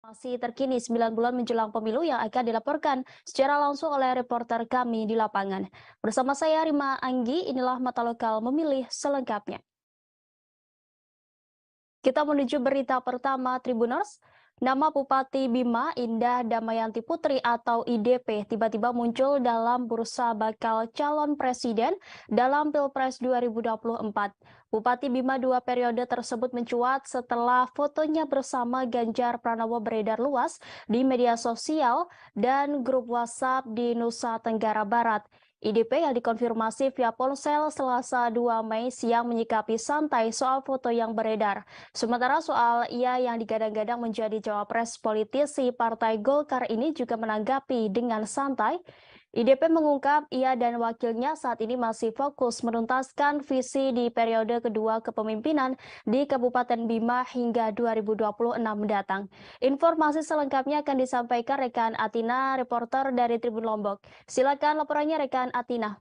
Masih terkini 9 bulan menjelang pemilu yang akan dilaporkan secara langsung oleh reporter kami di lapangan. Bersama saya Rima Anggi, inilah Mata Lokal Memilih selengkapnya. Kita menuju berita pertama Tribuners. Nama Bupati Bima Indah Damayanti Putri atau IDP tiba-tiba muncul dalam bursa bakal calon presiden dalam Pilpres 2024. Bupati Bima dua periode tersebut mencuat setelah fotonya bersama Ganjar Pranowo beredar luas di media sosial dan grup WhatsApp di Nusa Tenggara Barat. IDP yang dikonfirmasi via ponsel Selasa 2 Mei siang menyikapi santai soal foto yang beredar. Sementara soal ia yang digadang-gadang menjadi cawapres politisi Partai Golkar ini juga menanggapi dengan santai. IDP mengungkap ia dan wakilnya saat ini masih fokus menuntaskan visi di periode kedua kepemimpinan di Kabupaten Bima hingga 2026 mendatang. Informasi selengkapnya akan disampaikan rekan Atina, reporter dari Tribun Lombok. Silakan laporannya rekan Atina.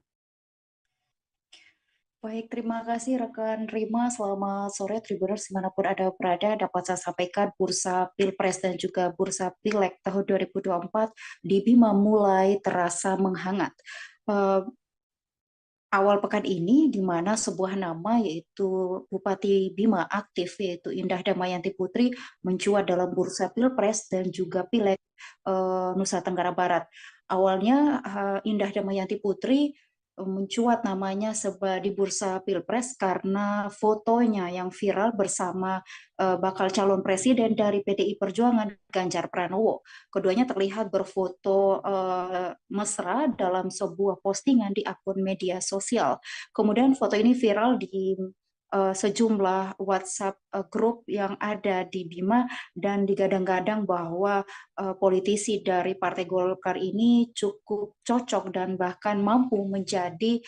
Baik, terima kasih rekan Rima. Selamat sore Tribuners dimanapun Anda berada. Dapat saya sampaikan bursa Pilpres dan juga bursa Pileg tahun 2024 di Bima mulai terasa menghangat. Eh, Awal pekan ini, di mana sebuah nama yaitu Bupati Bima aktif yaitu Indah Damayanti Putri mencuat dalam bursa Pilpres dan juga Pileg Nusa Tenggara Barat. Awalnya Indah Damayanti Putri mencuat namanya di bursa Pilpres karena fotonya yang viral bersama bakal calon presiden dari PDI Perjuangan Ganjar Pranowo. Keduanya terlihat berfoto mesra dalam sebuah postingan di akun media sosial. Kemudian foto ini viral di sejumlah WhatsApp grup yang ada di Bima dan digadang-gadang bahwa politisi dari Partai Golkar ini cukup cocok dan bahkan mampu menjadi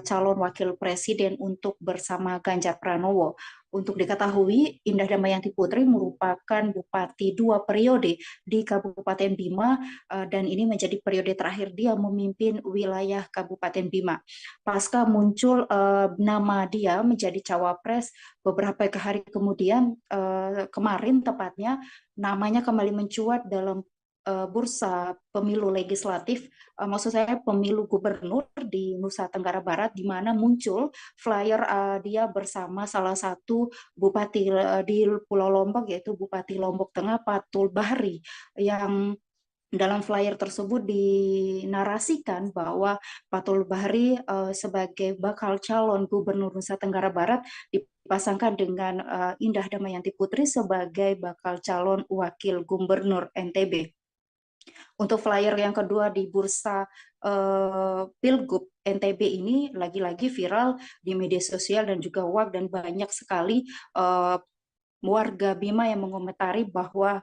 calon wakil presiden untuk bersama Ganjar Pranowo. Untuk diketahui, Indah Damayanti Putri merupakan bupati dua periode di Kabupaten Bima dan ini menjadi periode terakhir dia memimpin wilayah Kabupaten Bima. Pasca muncul nama dia menjadi cawapres beberapa hari kemudian, kemarin tepatnya, namanya kembali mencuat dalam bursa pemilu legislatif, maksud saya pemilu gubernur di Nusa Tenggara Barat, di mana muncul flyer dia bersama salah satu bupati di Pulau Lombok, yaitu Bupati Lombok Tengah Patul Bahri, yang dalam flyer tersebut dinarasikan bahwa Patul Bahri sebagai bakal calon gubernur Nusa Tenggara Barat dipasangkan dengan Indah Damayanti Putri sebagai bakal calon wakil gubernur NTB. Untuk flyer yang kedua di bursa Pilgub NTB ini lagi-lagi viral di media sosial dan juga WhatsApp, dan banyak sekali warga Bima yang mengomentari bahwa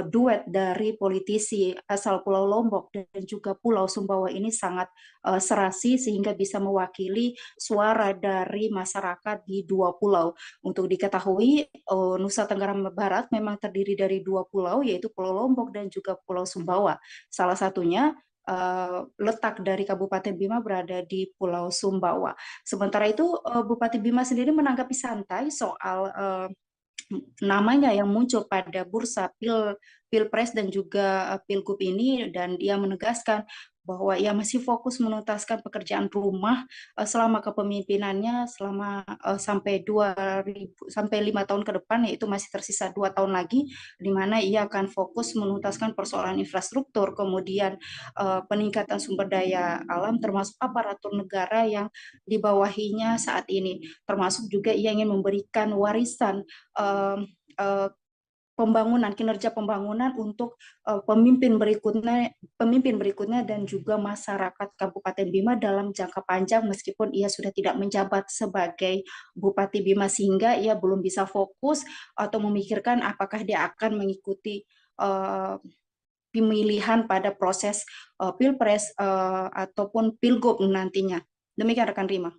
duet dari politisi asal Pulau Lombok dan juga Pulau Sumbawa ini sangat serasi sehingga bisa mewakili suara dari masyarakat di dua pulau. Untuk diketahui, Nusa Tenggara Barat memang terdiri dari dua pulau, yaitu Pulau Lombok dan juga Pulau Sumbawa. Salah satunya letak dari Kabupaten Bima berada di Pulau Sumbawa. Sementara itu, Bupati Bima sendiri menanggapi santai soal namanya yang muncul pada bursa Pilpres dan juga Pilgub ini, dan dia menegaskan bahwa ia masih fokus menuntaskan pekerjaan rumah selama kepemimpinannya selama sampai 5 tahun ke depan, yaitu masih tersisa 2 tahun lagi, di mana ia akan fokus menuntaskan persoalan infrastruktur, kemudian peningkatan sumber daya alam, termasuk aparatur negara yang di bawahinya saat ini, termasuk juga ia ingin memberikan warisan um, uh, kinerja pembangunan untuk pemimpin berikutnya dan juga masyarakat Kabupaten Bima dalam jangka panjang, meskipun ia sudah tidak menjabat sebagai Bupati Bima sehingga ia belum bisa fokus atau memikirkan apakah dia akan mengikuti pemilihan pada proses Pilpres ataupun Pilgub nantinya. Demikian rekan Rima.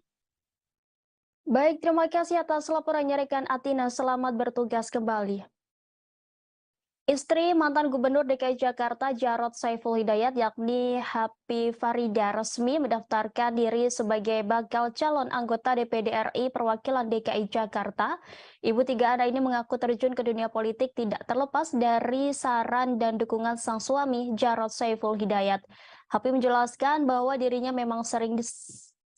Baik, terima kasih atas laporannya rekan Atina. Selamat bertugas kembali. Istri mantan Gubernur DKI Jakarta Jarod Saiful Hidayat yakni Happy Farida resmi mendaftarkan diri sebagai bakal calon anggota DPD RI perwakilan DKI Jakarta. Ibu tiga anak ini mengaku terjun ke dunia politik tidak terlepas dari saran dan dukungan sang suami Jarod Saiful Hidayat. Happy menjelaskan bahwa dirinya memang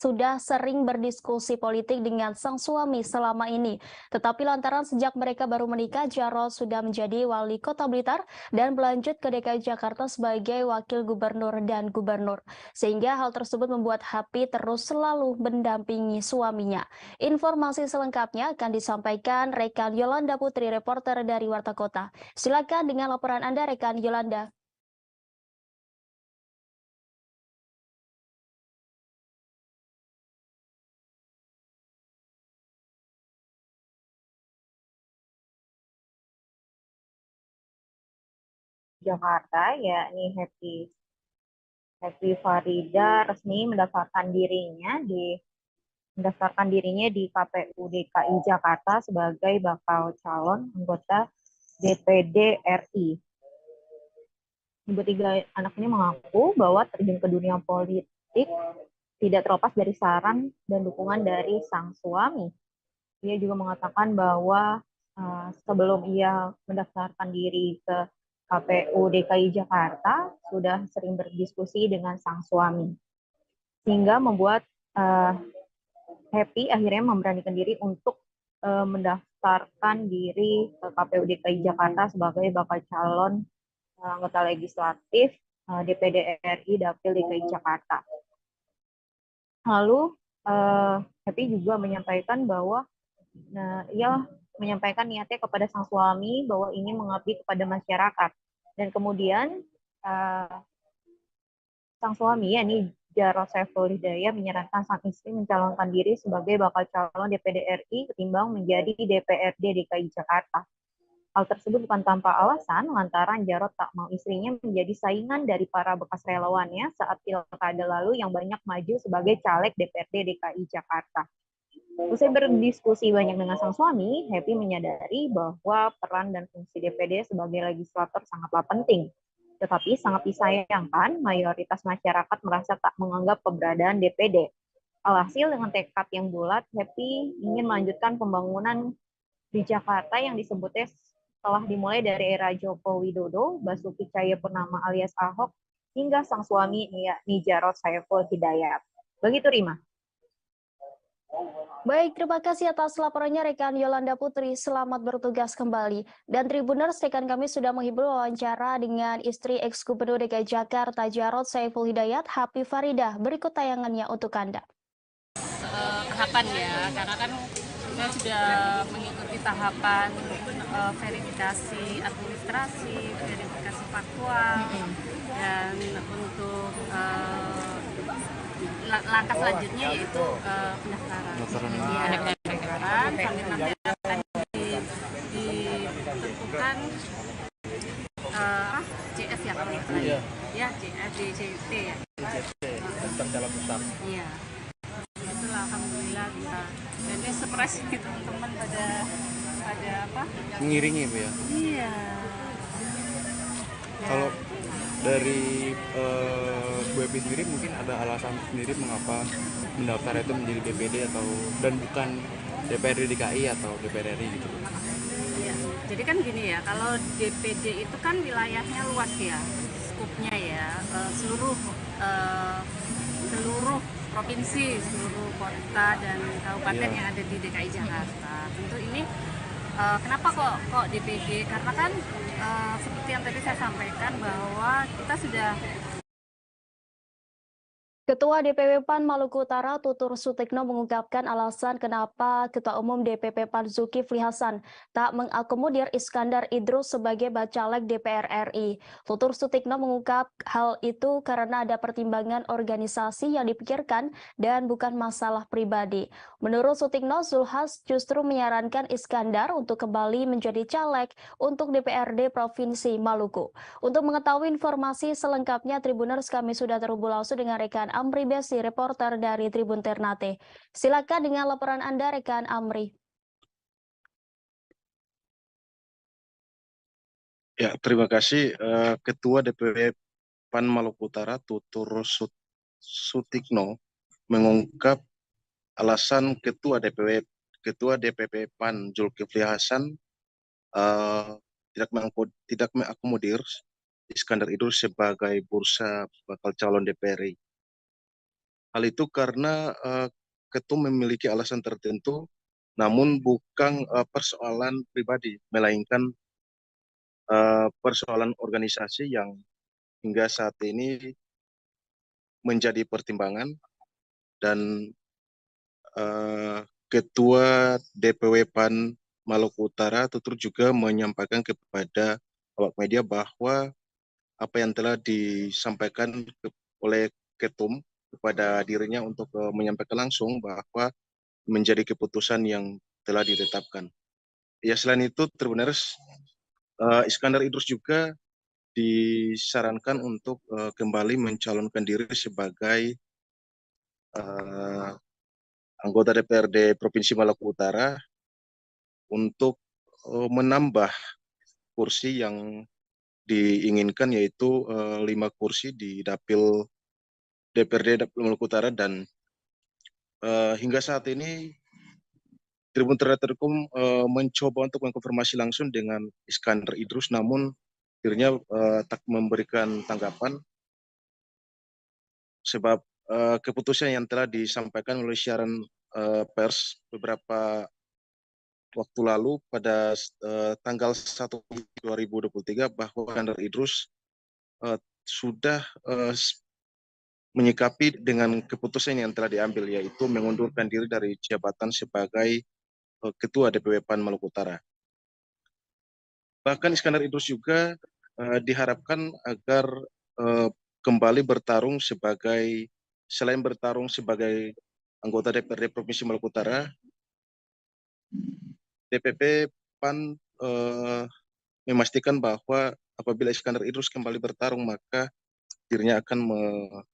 sudah sering berdiskusi politik dengan sang suami selama ini. Tetapi lantaran sejak mereka baru menikah, Jarod sudah menjadi wali kota Blitar dan berlanjut ke DKI Jakarta sebagai wakil gubernur dan gubernur. Sehingga hal tersebut membuat Happy terus selalu mendampingi suaminya. Informasi selengkapnya akan disampaikan rekan Yolanda Putri, reporter dari Warta Kota. Silakan dengan laporan Anda, rekan Yolanda. Jakarta, yakni Happy Farida resmi mendaftarkan dirinya di KPU DKI Jakarta sebagai bakal calon anggota DPD RI. Ibu tiga anak ini mengaku bahwa terjun ke dunia politik tidak terlepas dari saran dan dukungan dari sang suami. Ia juga mengatakan bahwa sebelum ia mendaftarkan diri ke KPU DKI Jakarta sudah sering berdiskusi dengan sang suami, sehingga membuat Happy akhirnya memberanikan diri untuk mendaftarkan diri ke KPU DKI Jakarta sebagai bakal calon anggota legislatif DPD RI Dapil DKI Jakarta. Lalu Happy juga menyampaikan bahwa ia menyampaikan niatnya kepada sang suami bahwa ingin mengabdi kepada masyarakat. Dan kemudian sang suami, yakni Jarod Saiful Hidayat, menyarankan sang istri mencalonkan diri sebagai bakal calon DPD RI ketimbang menjadi DPRD DKI Jakarta. Hal tersebut bukan tanpa alasan, lantaran Jarod tak mau istrinya menjadi saingan dari para bekas relawannya saat pilkada lalu yang banyak maju sebagai caleg DPRD DKI Jakarta. Usai berdiskusi banyak dengan sang suami, Happy menyadari bahwa peran dan fungsi DPD sebagai legislator sangatlah penting. Tetapi sangat disayangkan, mayoritas masyarakat merasa tak menganggap keberadaan DPD. Alhasil dengan tekad yang bulat, Happy ingin melanjutkan pembangunan di Jakarta yang disebutnya telah dimulai dari era Joko Widodo, Basuki Cahayapurnama alias Ahok, hingga sang suami yakni Jarod Saiful Hidayat. Begitu, Rima. Baik, terima kasih atas laporannya rekan Yolanda Putri. Selamat bertugas kembali. Dan Tribuners, rekan kami sudah menghibur wawancara dengan istri ex-gubernur DKI Jakarta Jarod Saiful Hidayat, Happy Farida. Berikut tayangannya untuk Anda. Tahapan ya, karena kan kita sudah mengikuti tahapan verifikasi administrasi, verifikasi faktual, dan untuk langkah selanjutnya yaitu pendaftaran. Pendaftaran sambil nanti akan ditentukan CS ya kalau nggak salah. Ya, DCT ya. Daftar calon tetap. Iya. Itulah alhamdulillah bisa. Dan dia surprise gitu teman-teman pada apa? Mengiringi Bu ya. Iya. Kalau dari Bu Epi sendiri mungkin ada alasan sendiri mengapa mendaftar itu menjadi DPD atau dan bukan DPRD DKI atau DPR RI gitu. Iya. Jadi kan gini ya, kalau DPD itu kan wilayahnya luas ya, skupnya ya, seluruh provinsi, seluruh kota dan kabupaten yang ada di DKI Jakarta. Tentu ini kenapa kok DPD? Karena kan seperti yang tadi saya sampaikan bahwa kita sudah Ketua DPW PAN Maluku Utara Tutur Sutikno mengungkapkan alasan kenapa Ketua Umum DPP PAN Zulkifli Hasan tak mengakomodir Iskandar Idrus sebagai Bacalek DPR RI. Tutur Sutikno mengungkap hal itu karena ada pertimbangan organisasi yang dipikirkan dan bukan masalah pribadi. Menurut Sutikno, Zulhas justru menyarankan Iskandar untuk kembali menjadi caleg untuk DPRD Provinsi Maluku. Untuk mengetahui informasi selengkapnya, Tribuners, kami sudah terhubung langsung dengan rekan Amri Besi, reporter dari Tribun Ternate. Silakan dengan laporan Anda, rekan Amri. Ya, terima kasih. Ketua DPW PAN Maluku Utara Tutur Sutikno mengungkap alasan Ketua DPP PAN Zulkifli Hasan eh, tidak mengakomodir Iskandar Idrus sebagai bursa bakal calon DPRI. Hal itu karena ketua memiliki alasan tertentu, namun bukan persoalan pribadi, melainkan persoalan organisasi yang hingga saat ini menjadi pertimbangan, dan Ketua DPW PAN Maluku Utara tutur juga menyampaikan kepada awak media bahwa apa yang telah disampaikan oleh Ketum kepada dirinya untuk menyampaikan langsung bahwa menjadi keputusan yang telah ditetapkan. Ya, selain itu, Tribuners, Iskandar Idrus juga disarankan untuk kembali mencalonkan diri sebagai anggota DPRD Provinsi Maluku Utara untuk menambah kursi yang diinginkan, yaitu 5 kursi di dapil DPRD Maluku Utara. Dan hingga saat ini Tribun Telekom mencoba untuk mengkonfirmasi langsung dengan Iskandar Idrus, namun akhirnya tak memberikan tanggapan sebab keputusan yang telah disampaikan oleh siaran pers beberapa waktu lalu pada tanggal 1 2023 bahwa Iskandar Idrus sudah menyikapi dengan keputusan yang telah diambil, yaitu mengundurkan diri dari jabatan sebagai Ketua DPW PAN Maluku Utara. Bahkan Iskandar Idrus juga diharapkan agar kembali bertarung selain bertarung sebagai anggota DPRD Provinsi Maluku Utara, DPP PAN memastikan bahwa apabila Iskandar Idrus kembali bertarung, maka dirinya akan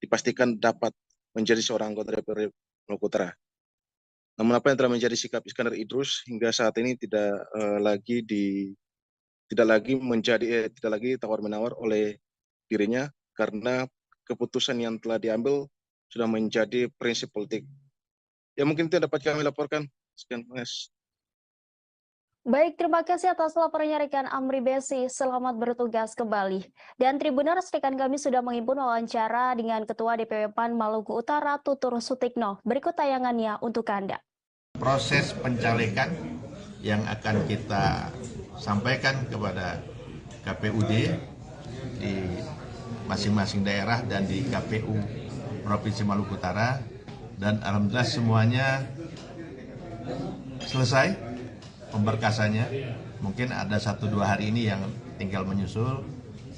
dipastikan dapat menjadi seorang anggota DPRD Maluku Utara. Namun apa yang telah menjadi sikap Iskandar Idrus hingga saat ini tidak lagi tawar-menawar oleh dirinya, karena keputusan yang telah diambil sudah menjadi prinsip politik. Ya, mungkin itu yang dapat kami laporkan. Sekian, Mas. Baik, terima kasih atas laporannya rekan Amri Besi. Selamat bertugas kembali. Dan Tribuners, rekan kami sudah menghimpun wawancara dengan Ketua DPW PAN Maluku Utara Tutur Sutikno. Berikut tayangannya untuk Anda. Proses pencalekan yang akan kita sampaikan kepada KPUD di masing-masing daerah dan di KPU Provinsi Maluku Utara, dan alhamdulillah semuanya selesai pemberkasannya. Mungkin ada 1-2 hari ini yang tinggal menyusul,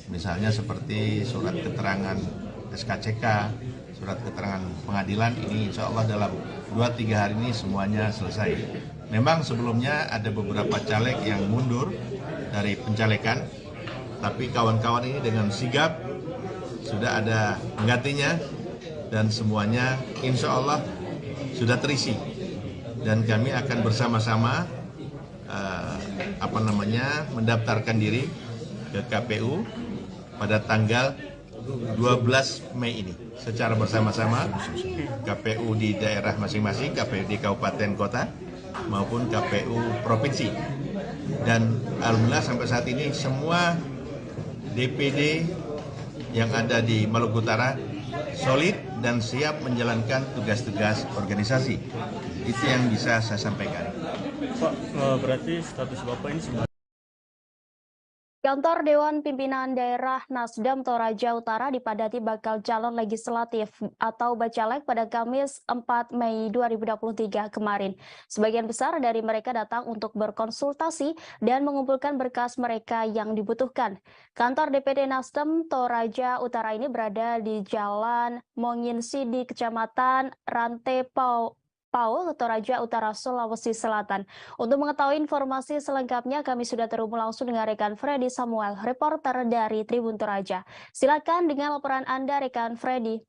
misalnya seperti surat keterangan SKCK, surat keterangan pengadilan. Ini insya Allah dalam 2-3 hari ini semuanya selesai. Memang sebelumnya ada beberapa caleg yang mundur dari pencalekan, tapi kawan-kawan ini dengan sigap sudah ada penggantinya, dan semuanya insya Allah sudah terisi. Dan kami akan bersama-sama mendaftarkan diri ke KPU pada tanggal 12 Mei ini secara bersama-sama, KPU di daerah masing-masing, KPU di kabupaten kota maupun KPU provinsi. Dan alhamdulillah sampai saat ini semua DPD yang ada di Maluku Utara solid dan siap menjalankan tugas-tugas organisasi. Itu yang bisa saya sampaikan. Pak, berarti status Bapak ini sebagai Kantor Dewan Pimpinan Daerah Nasdem Toraja Utara dipadati bakal calon legislatif atau Bacalek pada Kamis 4 Mei 2023 kemarin. Sebagian besar dari mereka datang untuk berkonsultasi dan mengumpulkan berkas mereka yang dibutuhkan. Kantor DPD Nasdem Toraja Utara ini berada di Jalan Monginsi di Kecamatan Rante Paul, Toraja Utara, Sulawesi Selatan. Untuk mengetahui informasi selengkapnya, kami sudah terhubung langsung dengan rekan Freddy Samuel, reporter dari Tribun Toraja. Silakan dengan laporan Anda, rekan Freddy.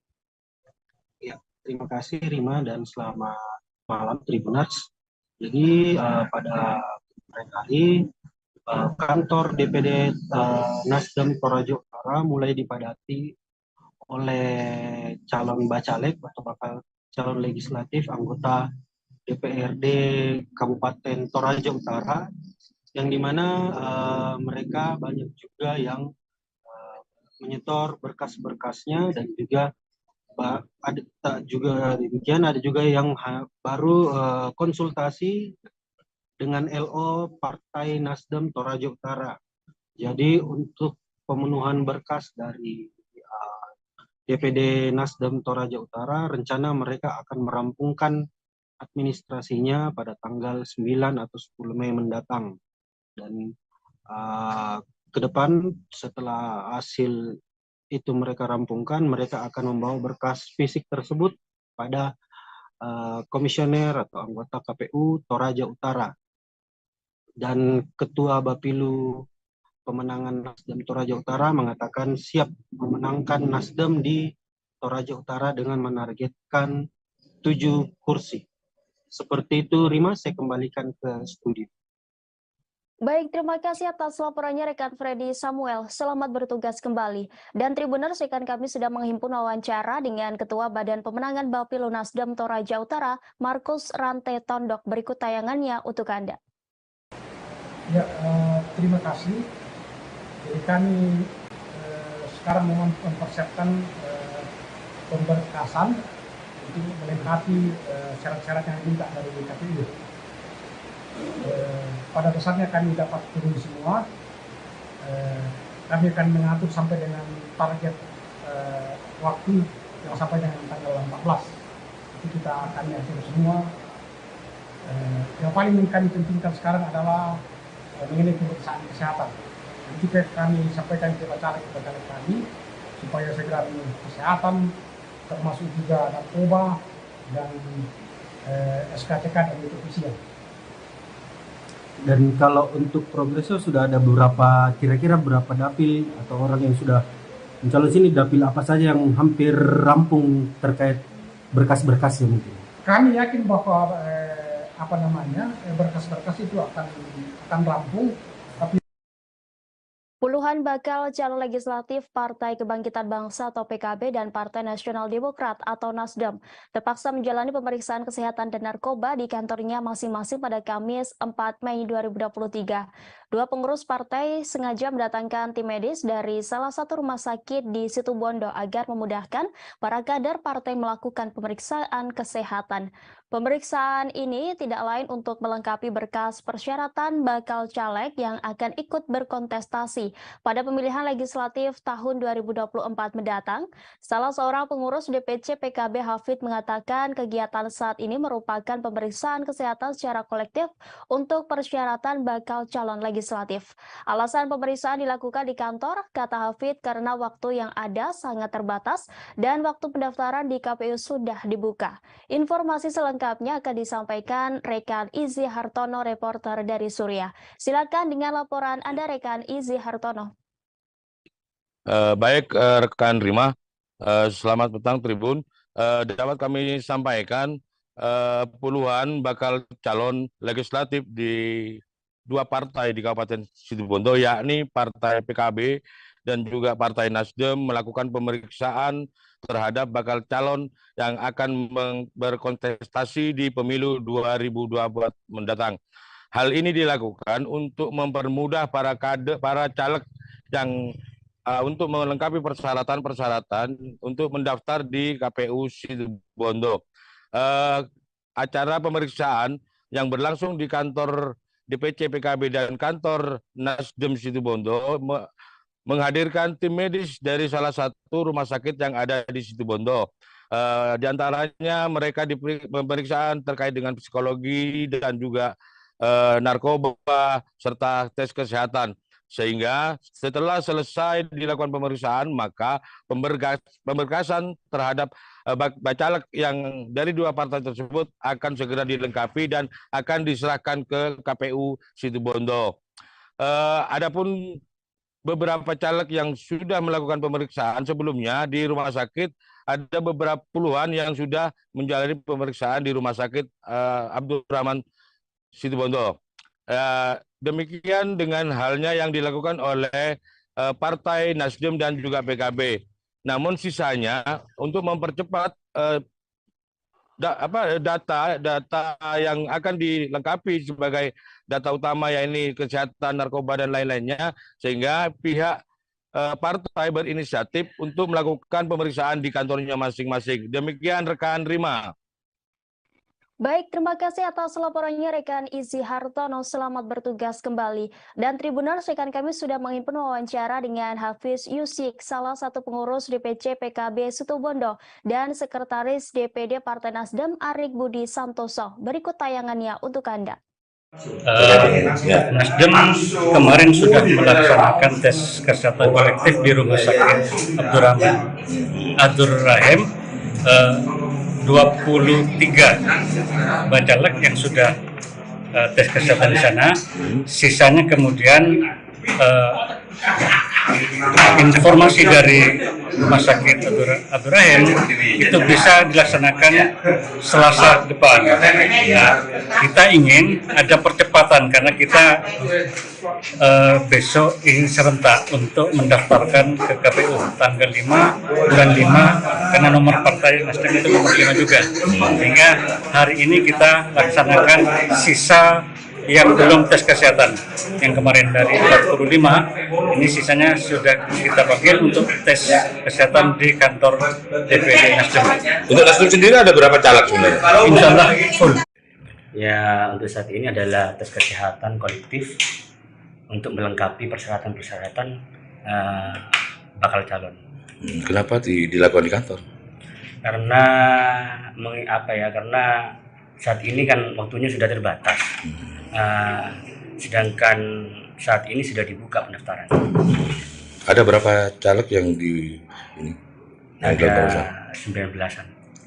Ya, terima kasih Rima dan selamat malam Tribuners. Jadi pada kali kantor DPD Nasdem Toraja Utara mulai dipadati oleh calon bacalek atau bakal calon legislatif anggota DPRD Kabupaten Toraja Utara, yang dimana mereka banyak juga yang menyetor berkas-berkasnya, dan juga ada juga yang baru konsultasi dengan LO Partai Nasdem Toraja Utara. Jadi untuk pemenuhan berkas dari DPD Nasdem Toraja Utara, rencana mereka akan merampungkan administrasinya pada tanggal 9 atau 10 Mei mendatang. Dan ke depan setelah hasil itu mereka rampungkan, mereka akan membawa berkas fisik tersebut pada komisioner atau anggota KPU Toraja Utara. Dan Ketua Bapilu Pemenangan Nasdem Toraja Utara mengatakan siap memenangkan Nasdem di Toraja Utara dengan menargetkan 7 kursi. Seperti itu, Rima, saya kembalikan ke studio. Baik, terima kasih atas laporannya rekan Freddy Samuel. Selamat bertugas kembali. Dan Tribuners, rekan kami sudah menghimpun wawancara dengan Ketua Badan Pemenangan Bapilu Nasdem Toraja Utara, Markus Rante Tondok. Berikut tayangannya untuk Anda. Ya, terima kasih. Jadi kami sekarang mempersiapkan pemberkasan untuk melengkapi syarat-syarat yang diminta dari KPU. Pada dasarnya kami dapat turun semua. Kami akan mengatur sampai dengan target waktu yang sampai dengan tanggal 14. Itu kita akan atur semua. Yang paling kami pentingkan sekarang adalah mengenai pemeriksaan kesehatan. Nanti kami sampaikan ke bacalek kami supaya segera kesehatan, termasuk juga narkoba dan SKCK dan kepolisian. Dan kalau untuk progresnya sudah ada kira-kira berapa dapil atau orang yang sudah mencalon sini, dapil apa saja yang hampir rampung terkait berkas-berkasnya mungkin? Kami yakin bahwa berkas-berkas itu akan rampung. Puluhan bakal calon legislatif Partai Kebangkitan Bangsa atau PKB dan Partai Nasional Demokrat atau Nasdem terpaksa menjalani pemeriksaan kesehatan dan narkoba di kantornya masing-masing pada Kamis 4 Mei 2023. Dua pengurus partai sengaja mendatangkan tim medis dari salah satu rumah sakit di Situbondo agar memudahkan para kader partai melakukan pemeriksaan kesehatan. Pemeriksaan ini tidak lain untuk melengkapi berkas persyaratan bakal caleg yang akan ikut berkontestasi pada pemilihan legislatif tahun 2024 mendatang. Salah seorang pengurus DPC PKB Hafid mengatakan kegiatan saat ini merupakan pemeriksaan kesehatan secara kolektif untuk persyaratan bakal calon legislatif. Alasan pemeriksaan dilakukan di kantor, kata Hafid, karena waktu yang ada sangat terbatas dan waktu pendaftaran di KPU sudah dibuka. Informasi selengkapnya akan disampaikan rekan Izzy Hartono, reporter dari Suriah. Silakan dengan laporan Anda, rekan Izzy Hartono. Baik, rekan Rima, selamat petang Tribun. Dapat kami sampaikan puluhan bakal calon legislatif di dua partai di Kabupaten Situbondo, yakni Partai PKB dan juga Partai Nasdem, melakukan pemeriksaan terhadap bakal calon yang akan berkontestasi di pemilu 2024 mendatang. Hal ini dilakukan untuk mempermudah para caleg yang untuk melengkapi persyaratan untuk mendaftar di KPU Situbondo. Acara pemeriksaan yang berlangsung di kantor DPC PKB dan kantor Nasdem Situbondo menghadirkan tim medis dari salah satu rumah sakit yang ada di Situbondo. Di antaranya mereka pemeriksaan terkait dengan psikologi dan juga narkoba serta tes kesehatan. Sehingga setelah selesai dilakukan pemeriksaan, maka pemberkasan terhadap bacalek yang dari dua partai tersebut akan segera dilengkapi dan akan diserahkan ke KPU Situbondo. Adapun beberapa caleg yang sudah melakukan pemeriksaan sebelumnya di rumah sakit, ada beberapa puluhan yang sudah menjalani pemeriksaan di rumah sakit Abdurrahman Situbondo. Demikian dengan halnya yang dilakukan oleh Partai Nasdem dan juga PKB. Namun sisanya untuk mempercepat data yang akan dilengkapi sebagai data utama, yakni kesehatan, narkoba, dan lain-lainnya, sehingga pihak partai berinisiatif untuk melakukan pemeriksaan di kantornya masing-masing. Demikian rekan Rima. Baik, terima kasih atas laporannya rekan Izzy Hartono. Selamat bertugas kembali. Dan Tribuners, rekan kami sudah menghimpun wawancara dengan Hafiz Yusik, salah satu pengurus DPC PKB Situbondo, dan Sekretaris DPD Partai Nasdem Arik Budi Santoso. Berikut tayangannya untuk Anda. Nasdem kemarin sudah melaksanakan tes kesehatan kolektif di Rumah Sakit Abdur Rahim. 23 bacalek yang sudah tes kesehatan di sana, sisanya kemudian informasi dari Rumah Sakit Abdur Rahim itu bisa dilaksanakan Selasa depan. Kita ingin ada percepatan karena kita besok ingin serentak untuk mendaftarkan ke KPU tanggal 5 bulan 5, karena nomor partai Nasdem itu nomor 5 juga, sehingga hari ini kita laksanakan sisa yang belum tes kesehatan yang kemarin dari 45, ini sisanya sudah kita panggil untuk tes kesehatan di kantor DPD Nasdem. Untuk Nasdem sendiri ada berapa caleg sebenarnya? Insya Allah full. Ya, untuk saat ini adalah tes kesehatan kolektif untuk melengkapi persyaratan-persyaratan bakal calon. Kenapa dilakukan di kantor? Karena karena saat ini kan waktunya sudah terbatas. Sedangkan saat ini sudah dibuka pendaftaran. Ada berapa caleg yang di ini? Ada 19-an.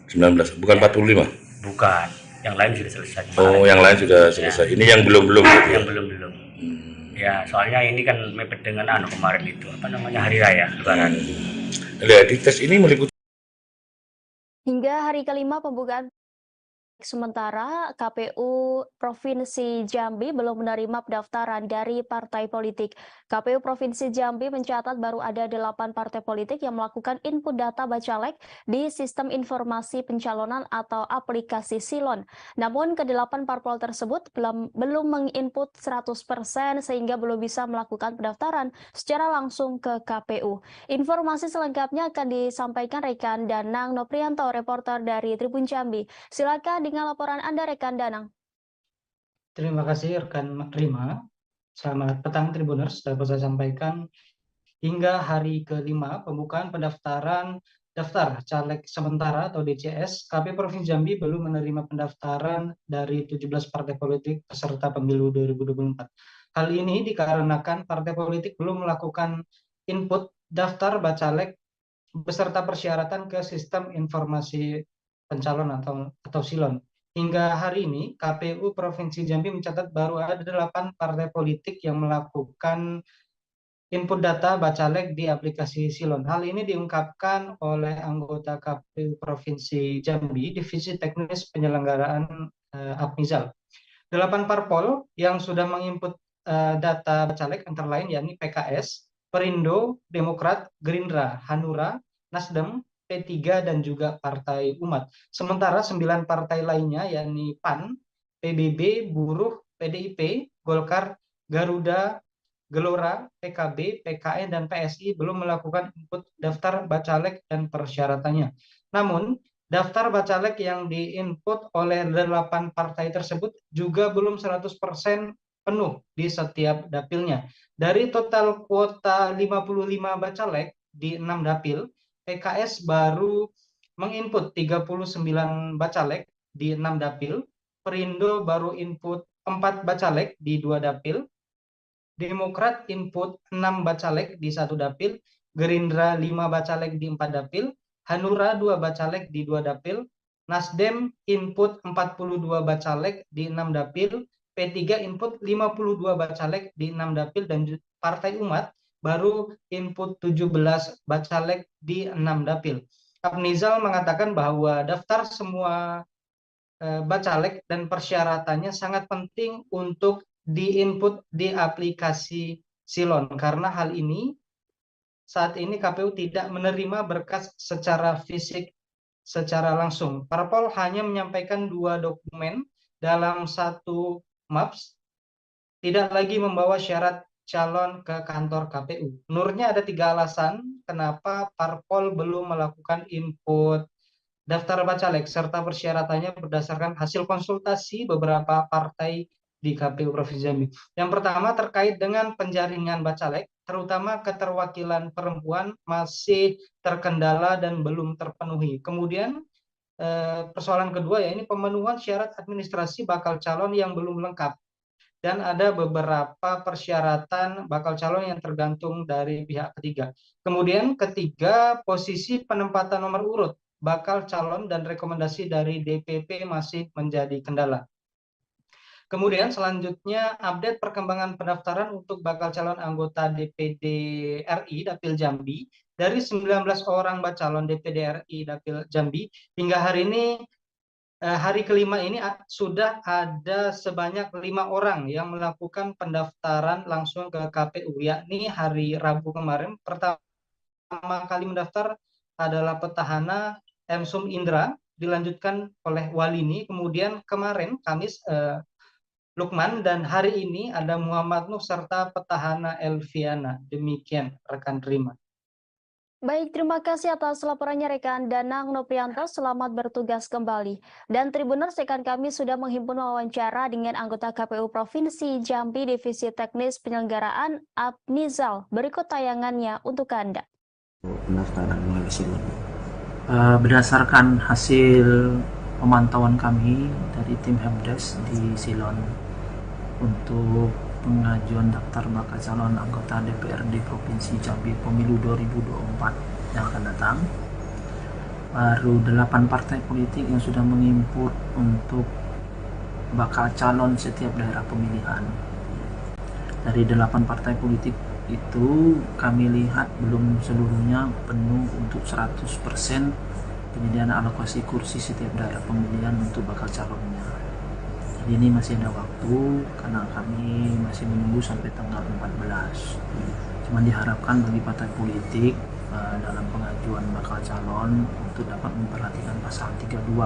19, bukan ya. 45? Bukan, yang lain sudah selesai. Oh, yang lain sudah selesai. Ini yang belum-belum. Yang belum-belum. Ya, soalnya ini kan mepet dengan kemarin itu, hari raya Lebaran. Di tes ini meliputi hingga hari kelima pembukaan. Sementara KPU Provinsi Jambi belum menerima pendaftaran dari partai politik. KPU Provinsi Jambi mencatat baru ada 8 partai politik yang melakukan input data bacalek di sistem informasi pencalonan atau aplikasi Silon. Namun ke-8 parpol tersebut belum menginput 100% sehingga belum bisa melakukan pendaftaran secara langsung ke KPU. Informasi selengkapnya akan disampaikan rekan Danang Noprianto, reporter dari Tribun Jambi. Silakan dengan laporan Anda, rekan Danang. Terima kasih rekan Rima. Selamat petang Tribuners. Dapat saya sampaikan hingga hari kelima pembukaan pendaftaran daftar caleg sementara atau DCS, KPU Provinsi Jambi belum menerima pendaftaran dari 17 partai politik peserta pemilu 2024. Hal ini dikarenakan partai politik belum melakukan input daftar bacalek beserta persyaratan ke sistem informasi pencalon atau Silon. Hingga hari ini, KPU Provinsi Jambi mencatat baru ada 8 partai politik yang melakukan input data bacalek di aplikasi Silon. Hal ini diungkapkan oleh anggota KPU Provinsi Jambi, Divisi Teknis Penyelenggaraan Apmizal. 8 parpol yang sudah menginput data bacalek antara lain yakni PKS, Perindo, Demokrat, Gerindra, Hanura, Nasdem, P3 dan juga Partai Umat. Sementara 9 partai lainnya yakni PAN, PBB, Buruh, PDIP, Golkar, Garuda, Gelora, PKB, PKN, dan PSI belum melakukan input daftar bacalek dan persyaratannya. Namun, daftar bacalek yang diinput oleh 8 partai tersebut juga belum 100% penuh di setiap dapilnya. Dari total kuota 55 bacalek di 6 dapil, PKS baru menginput 39 bacalek di 6 dapil, Perindo baru input 4 bacalek di 2 dapil, Demokrat input 6 bacalek di 1 dapil, Gerindra 5 bacalek di 4 dapil, Hanura 2 bacalek di 2 dapil, Nasdem input 42 bacalek di 6 dapil, P3 input 52 bacalek di 6 dapil, dan Partai Umat baru input 17 bacalek di 6 dapil. Apnizal mengatakan bahwa daftar semua bacalek dan persyaratannya sangat penting untuk di-input di aplikasi Silon, karena hal ini saat ini KPU tidak menerima berkas secara fisik secara langsung. Parpol hanya menyampaikan 2 dokumen dalam satu MAPS, tidak lagi membawa syarat calon ke kantor KPU. Menurutnya ada 3 alasan kenapa Parpol belum melakukan input daftar bacalek serta persyaratannya berdasarkan hasil konsultasi beberapa partai di KPU Provinsi Jambi. Yang pertama terkait dengan penjaringan bacalek, terutama keterwakilan perempuan masih terkendala dan belum terpenuhi. Kemudian persoalan kedua ya ini pemenuhan syarat administrasi bakal calon yang belum lengkap. Dan ada beberapa persyaratan bakal calon yang tergantung dari pihak ketiga. Kemudian ketiga, posisi penempatan nomor urut bakal calon dan rekomendasi dari DPP masih menjadi kendala. Kemudian selanjutnya update perkembangan pendaftaran untuk bakal calon anggota DPD RI Dapil Jambi dari 19 orang calon DPD RI Dapil Jambi hingga hari ini hari kelima ini sudah ada sebanyak 5 orang yang melakukan pendaftaran langsung ke KPU, yakni hari Rabu kemarin. Pertama kali mendaftar adalah petahana Emsum Indra, dilanjutkan oleh Walini, kemudian kemarin Kamis Lukman, dan hari ini ada Muhammad Nuh serta petahana Elviana. Demikian rekan Rima. Baik, terima kasih atas laporannya rekan Danang Noprianto. Selamat bertugas kembali. Dan Tribuners, rekan kami sudah menghimpun wawancara dengan anggota KPU Provinsi Jambi Divisi Teknis Penyelenggaraan Abnizal. Berikut tayangannya untuk Anda. Pendaftaran melalui Silon. Berdasarkan hasil pemantauan kami dari tim Helpdesk di Silon untuk pengajuan daftar bakal calon anggota DPRD Provinsi Jambi Pemilu 2024 yang akan datang, baru 8 partai politik yang sudah menginput untuk bakal calon setiap daerah pemilihan. Dari 8 partai politik itu kami lihat belum seluruhnya penuh untuk 100% penyediaan alokasi kursi setiap daerah pemilihan untuk bakal calonnya. Jadi ini masih ada waktu karena kami masih menunggu sampai tanggal 14. Cuman diharapkan bagi partai politik dalam pengajuan bakal calon untuk dapat memperhatikan pasal 32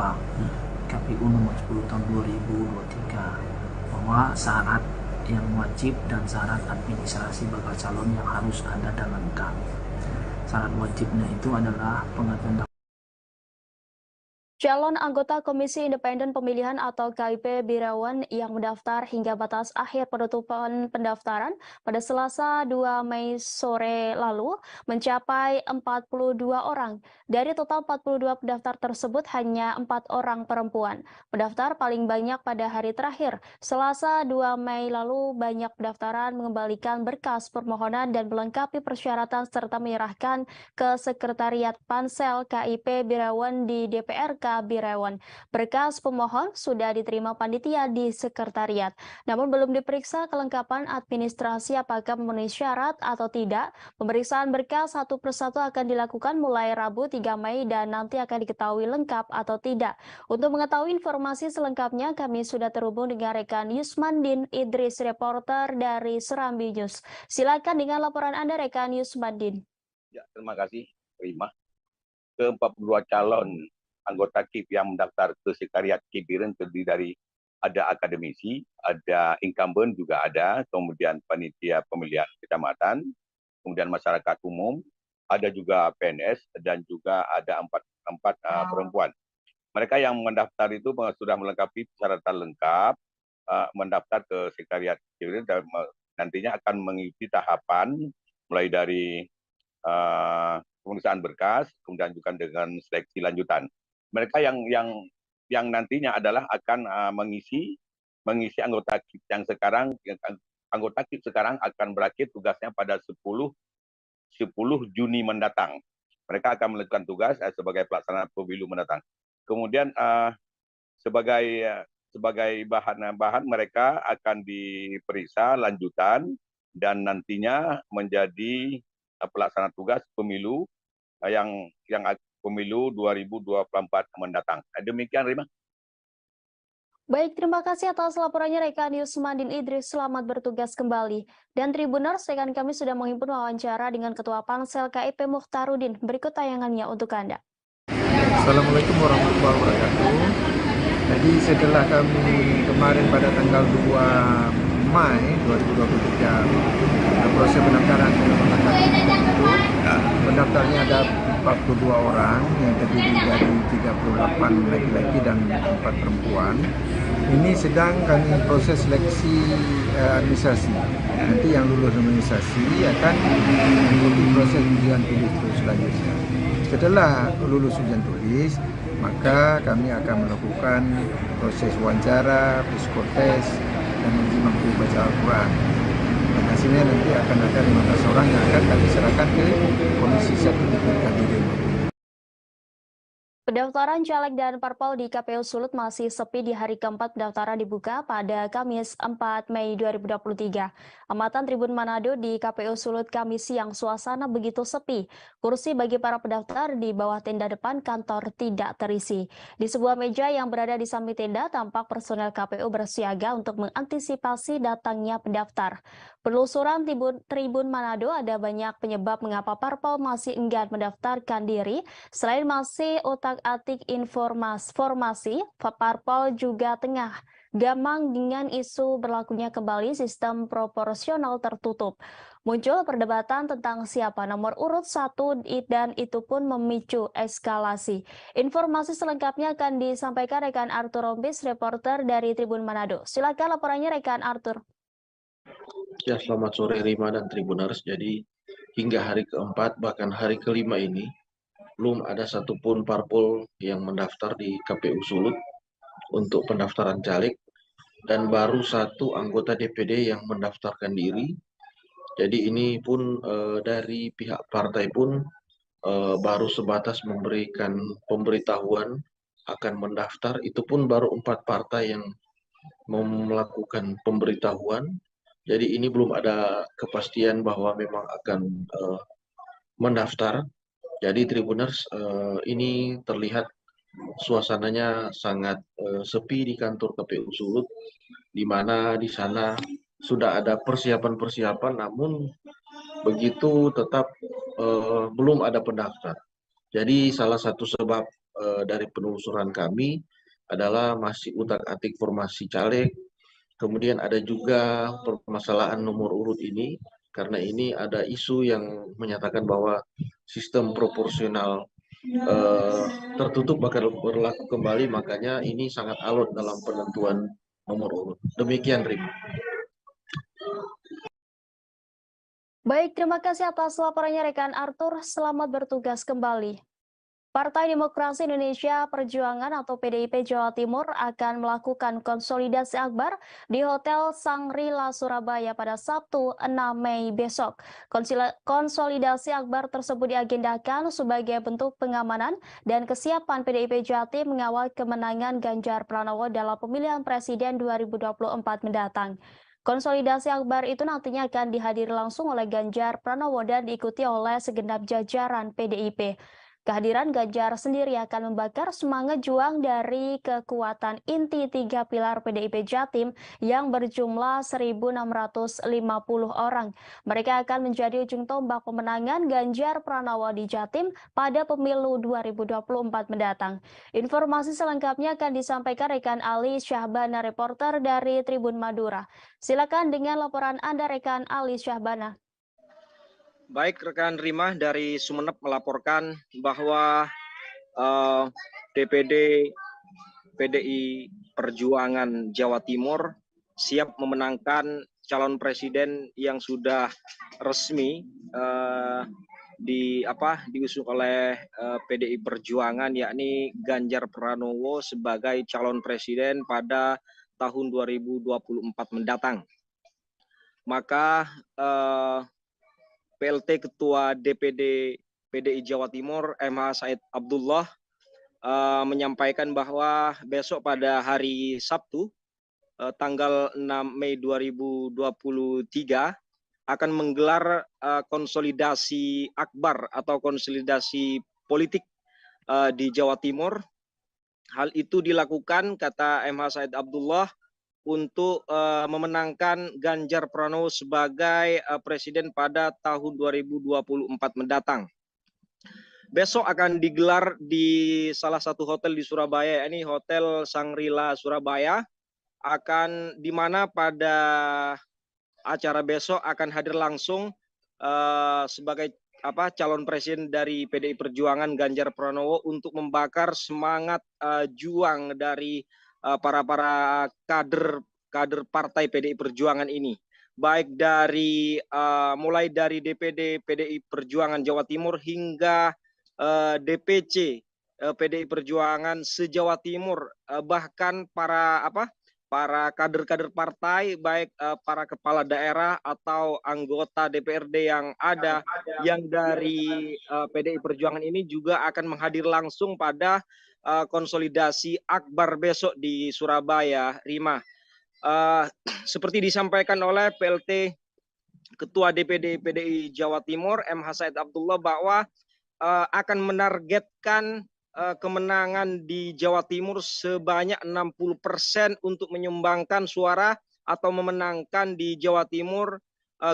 KPU nomor 10 tahun 2023 bahwa syarat yang wajib dan syarat administrasi bakal calon yang harus ada dan lengkap. Syarat wajibnya itu adalah pengajuan Calon anggota Komisi Independen Pemilihan atau KIP Birawan yang mendaftar hingga batas akhir penutupan pendaftaran pada Selasa 2 Mei sore lalu mencapai 42 orang. Dari total 42 pendaftar tersebut hanya 4 orang perempuan. Pendaftar paling banyak pada hari terakhir, Selasa 2 Mei lalu. Banyak pendaftaran mengembalikan berkas permohonan dan melengkapi persyaratan serta menyerahkan ke Sekretariat Pansel KIP Birawan di DPRK Birawan. Berkas pemohon sudah diterima panitia di sekretariat, namun belum diperiksa kelengkapan administrasi apakah memenuhi syarat atau tidak. Pemeriksaan berkas satu persatu akan dilakukan mulai Rabu 3 Mei dan nanti akan diketahui lengkap atau tidak. Untuk mengetahui informasi selengkapnya, kami sudah terhubung dengan rekan Yusmandin Idris, reporter dari Serambi News. Silakan dengan laporan Anda, rekan Yusmandin. Ya, terima kasih, Rima. Ke-42 calon anggota KIP yang mendaftar ke Sekretariat KIP Biren terdiri dari ada akademisi, ada incumbent juga ada, kemudian panitia pemilihan kecamatan, kemudian masyarakat umum, ada juga PNS dan juga ada empat perempuan. Mereka yang mendaftar itu sudah melengkapi persyaratan lengkap, mendaftar ke Sekretariat KIP Biren dan nantinya akan mengikuti tahapan mulai dari pemeriksaan berkas, kemudian juga dengan seleksi lanjutan. Mereka yang nantinya adalah akan mengisi anggota KIP yang sekarang, anggota KIP sekarang akan berakhir tugasnya pada 10 Juni mendatang. Mereka akan melakukan tugas sebagai pelaksana pemilu mendatang. Kemudian sebagai bahan mereka akan diperiksa lanjutan dan nantinya menjadi pelaksana tugas pemilu yang pemilu 2024 mendatang. Demikian, Rima. Baik, terima kasih atas laporannya rekan Yusmandin Idris. Selamat bertugas kembali. Dan Tribuners, rekan kami sudah menghimpun wawancara dengan Ketua Pansel KIP Mukhtarudin. Berikut tayangannya untuk Anda. Assalamualaikum warahmatullahi wabarakatuh. Jadi setelah kami kemarin pada tanggal 2 Mei 2023 proses pendaftaran pendaftarnya ada 42 orang yang terdiri dari 38 laki-laki dan 4 perempuan. Ini sedang kami proses seleksi administrasi. Nanti yang lulus administrasi akan mengikuti proses ujian tulis selanjutnya. Setelah lulus ujian tulis, maka kami akan melakukan proses wawancara, psikotes, dan uji mampu baca Al-Quran. Dan hasilnya nanti akan ada 15 orang yang akan kami serahkan ke Komisi 1 DPRD Kabupaten. Pendaftaran caleg dan parpol di KPU Sulut masih sepi di hari keempat pendaftaran dibuka pada Kamis 4 Mei 2023. Amatan Tribun Manado di KPU Sulut Kamis siang suasana begitu sepi. Kursi bagi para pendaftar di bawah tenda depan kantor tidak terisi. Di sebuah meja yang berada di samping tenda tampak personel KPU bersiaga untuk mengantisipasi datangnya pendaftar. Penelusuran Tribun Manado ada banyak penyebab mengapa parpol masih enggan mendaftarkan diri. Selain masih otak-atik formasi, parpol juga tengah gamang dengan isu berlakunya kembali sistem proporsional tertutup. Muncul perdebatan tentang siapa nomor urut 1 dan itu pun memicu eskalasi. Informasi selengkapnya akan disampaikan rekan Arthur Rombis, reporter dari Tribun Manado. Silakan laporannya rekan Arthur. Ya, selamat sore Rima dan Tribuners. Jadi hingga hari keempat bahkan hari kelima ini belum ada satupun parpol yang mendaftar di KPU Sulut untuk pendaftaran caleg dan baru satu anggota DPD yang mendaftarkan diri. Jadi ini pun dari pihak partai pun baru sebatas memberikan pemberitahuan akan mendaftar. Itu pun baru 4 partai yang melakukan pemberitahuan. Jadi ini belum ada kepastian bahwa memang akan mendaftar. Jadi Tribuners, ini terlihat suasananya sangat sepi di kantor KPU Sulut, di mana di sana sudah ada persiapan-persiapan, namun begitu tetap belum ada pendaftar. Jadi salah satu sebab dari penelusuran kami adalah masih utak-atik formasi caleg. Kemudian ada juga permasalahan nomor urut ini, karena ini ada isu yang menyatakan bahwa sistem proporsional tertutup bakal berlaku kembali, makanya ini sangat alot dalam penentuan nomor urut. Demikian, Rima. Baik, terima kasih atas laporannya rekan Arthur. Selamat bertugas kembali. Partai Demokrasi Indonesia Perjuangan atau PDIP Jawa Timur akan melakukan konsolidasi akbar di Hotel Sangrila Surabaya pada Sabtu 6 Mei besok. Konsolidasi akbar tersebut diagendakan sebagai bentuk pengamanan dan kesiapan PDIP Jatim mengawal kemenangan Ganjar Pranowo dalam pemilihan presiden 2024 mendatang. Konsolidasi akbar itu nantinya akan dihadiri langsung oleh Ganjar Pranowo dan diikuti oleh segenap jajaran PDIP. Kehadiran Ganjar sendiri akan membakar semangat juang dari kekuatan inti 3 pilar PDIP Jatim yang berjumlah 1.650 orang. Mereka akan menjadi ujung tombak pemenangan Ganjar Pranowo di Jatim pada pemilu 2024 mendatang. Informasi selengkapnya akan disampaikan rekan Ali Syahbana, reporter dari Tribun Madura. Silakan dengan laporan Anda rekan Ali Syahbana. Baik, rekan Rima dari Sumeneb melaporkan bahwa DPD PDI Perjuangan Jawa Timur siap memenangkan calon presiden yang sudah resmi diusung oleh PDI Perjuangan, yakni Ganjar Pranowo sebagai calon presiden pada tahun 2024 mendatang. Maka PLT Ketua DPD PDI Jawa Timur MH Said Abdullah menyampaikan bahwa besok pada hari Sabtu tanggal 6 Mei 2023 akan menggelar konsolidasi akbar atau konsolidasi politik di Jawa Timur Hal itu dilakukan, kata MH Said Abdullah, untuk memenangkan Ganjar Pranowo sebagai presiden pada tahun 2024 mendatang. Besok akan digelar di salah satu hotel di Surabaya, ini Hotel Shangri-La Surabaya, di mana pada acara besok akan hadir langsung sebagai calon presiden dari PDI Perjuangan Ganjar Pranowo untuk membakar semangat juang dari para kader partai PDI Perjuangan ini, baik dari mulai dari DPD PDI Perjuangan Jawa Timur hingga DPC PDI Perjuangan se-Jawa Timur, bahkan para kader-kader partai, baik para kepala daerah atau anggota DPRD yang ada yang dari PDI Perjuangan ini juga akan menghadir langsung pada konsolidasi akbar besok di Surabaya, Rima. Seperti disampaikan oleh PLT Ketua DPD PDI Jawa Timur MH Said Abdullah bahwa akan menargetkan kemenangan di Jawa Timur sebanyak 60% untuk menyumbangkan suara atau memenangkan di Jawa Timur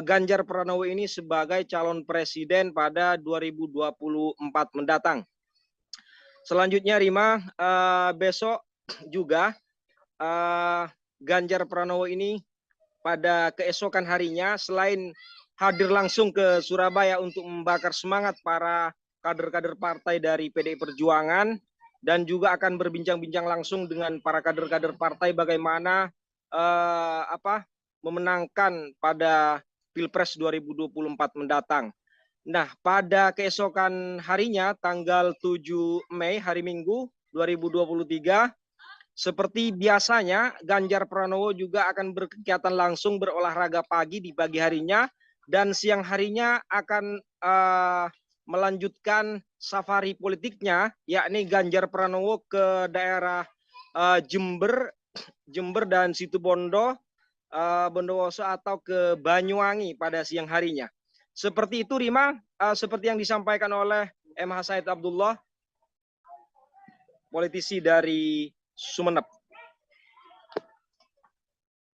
Ganjar Pranowo ini sebagai calon presiden pada 2024 mendatang. Selanjutnya, Rima, besok juga Ganjar Pranowo ini pada keesokan harinya selain hadir langsung ke Surabaya untuk membakar semangat para kader-kader partai dari PDI Perjuangan dan juga akan berbincang-bincang langsung dengan para kader-kader partai bagaimana memenangkan pada Pilpres 2024 mendatang. Nah, pada keesokan harinya tanggal 7 Mei hari Minggu 2023, seperti biasanya Ganjar Pranowo juga akan berkegiatan langsung berolahraga pagi di pagi harinya, dan siang harinya akan melanjutkan safari politiknya, yakni Ganjar Pranowo ke daerah Jember dan Situbondo, Bondowoso atau ke Banyuwangi pada siang harinya. Seperti itu, Rima, seperti yang disampaikan oleh MH Said Abdullah, politisi dari Sumeneb.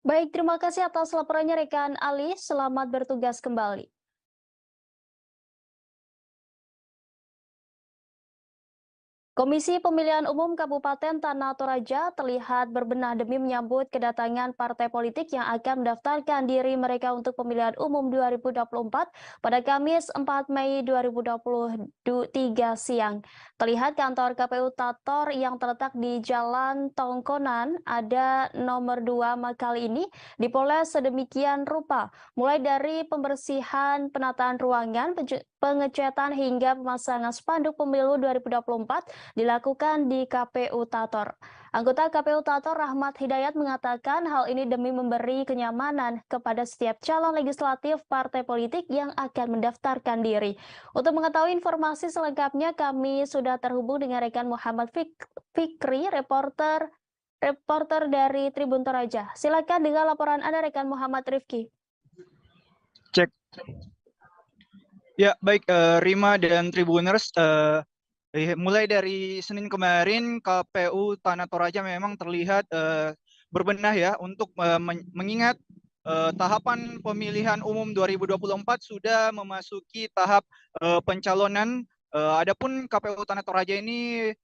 Baik, terima kasih atas laporannya rekan Ali. Selamat bertugas kembali. Komisi Pemilihan Umum Kabupaten Tanah Toraja terlihat berbenah demi menyambut kedatangan partai politik yang akan mendaftarkan diri mereka untuk pemilihan umum 2024 pada Kamis 4 Mei 2023 siang. Terlihat kantor KPU Tator yang terletak di Jalan Tongkonan ada nomor 2 Makali ini dipoles sedemikian rupa, mulai dari pembersihan penataan ruangan, pengecatan hingga pemasangan spanduk pemilu 2024 dilakukan di KPU Tator. Anggota KPU Tator Rahmat Hidayat mengatakan hal ini demi memberi kenyamanan kepada setiap calon legislatif partai politik yang akan mendaftarkan diri. Untuk mengetahui informasi selengkapnya, kami sudah terhubung dengan rekan Muhammad Fikri, reporter dari Tribun Toraja. Silakan dengan laporan Anda, rekan Muhammad Rifki. Cek. Ya, baik, Rima dan Tribuners, mulai dari Senin kemarin KPU Tanah Toraja memang terlihat berbenah ya untuk mengingat tahapan pemilihan umum 2024 sudah memasuki tahap pencalonan. Adapun KPU Tanah Toraja ini